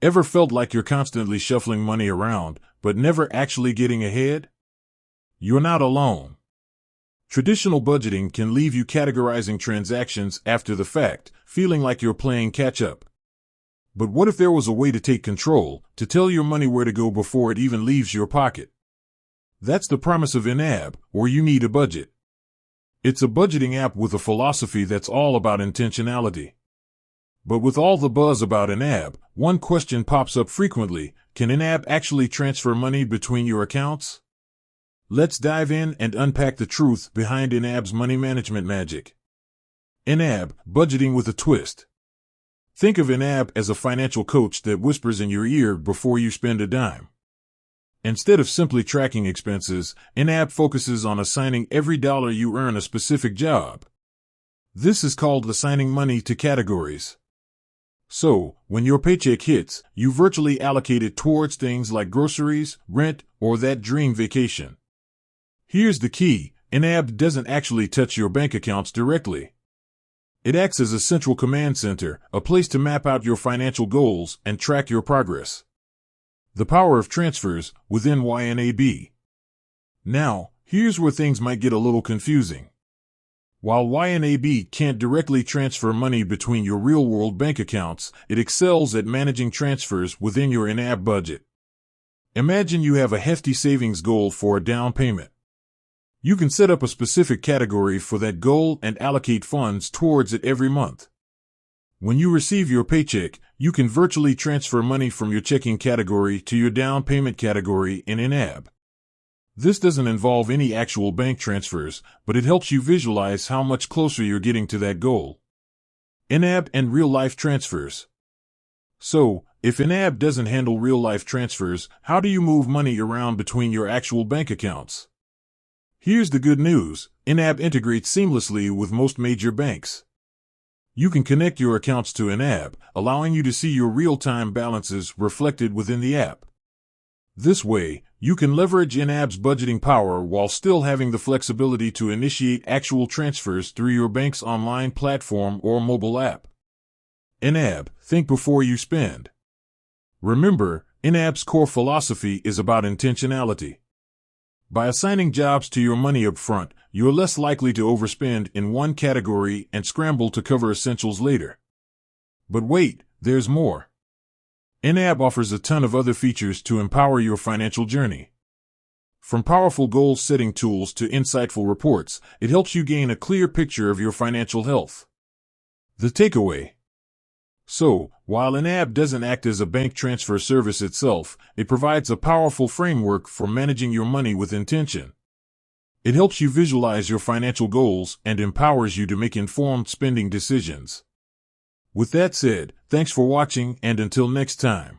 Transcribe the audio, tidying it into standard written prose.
Ever felt like you're constantly shuffling money around, but never actually getting ahead? You're not alone. Traditional budgeting can leave you categorizing transactions after the fact, feeling like you're playing catch-up. But what if there was a way to take control, to tell your money where to go before it even leaves your pocket? That's the promise of YNAB, or You Need a Budget. It's a budgeting app with a philosophy that's all about intentionality. But with all the buzz about YNAB, one question pops up frequently: can YNAB actually transfer money between your accounts? Let's dive in and unpack the truth behind YNAB's money management magic. YNAB, budgeting with a twist. Think of YNAB as a financial coach that whispers in your ear before you spend a dime. Instead of simply tracking expenses, YNAB focuses on assigning every dollar you earn a specific job. This is called assigning money to categories. So, when your paycheck hits, you virtually allocate it towards things like groceries, rent, or that dream vacation. Here's the key: YNAB doesn't actually touch your bank accounts directly. It acts as a central command center, a place to map out your financial goals and track your progress. The power of transfers within YNAB. Now, here's where things might get a little confusing. While YNAB can't directly transfer money between your real-world bank accounts, it excels at managing transfers within your YNAB budget. Imagine you have a hefty savings goal for a down payment. You can set up a specific category for that goal and allocate funds towards it every month. When you receive your paycheck, you can virtually transfer money from your checking category to your down payment category in YNAB. This doesn't involve any actual bank transfers, but it helps you visualize how much closer you're getting to that goal. YNAB and real-life transfers. So, if YNAB doesn't handle real-life transfers, how do you move money around between your actual bank accounts? Here's the good news: YNAB integrates seamlessly with most major banks. You can connect your accounts to YNAB, allowing you to see your real-time balances reflected within the app. This way, you can leverage YNAB's budgeting power while still having the flexibility to initiate actual transfers through your bank's online platform or mobile app. YNAB, think before you spend. Remember, YNAB's core philosophy is about intentionality. By assigning jobs to your money up front, you're less likely to overspend in one category and scramble to cover essentials later. But wait, there's more. YNAB offers a ton of other features to empower your financial journey. From powerful goal-setting tools to insightful reports, it helps you gain a clear picture of your financial health. The takeaway. So, while YNAB doesn't act as a bank transfer service itself, it provides a powerful framework for managing your money with intention. It helps you visualize your financial goals and empowers you to make informed spending decisions. With that said, thanks for watching, and until next time.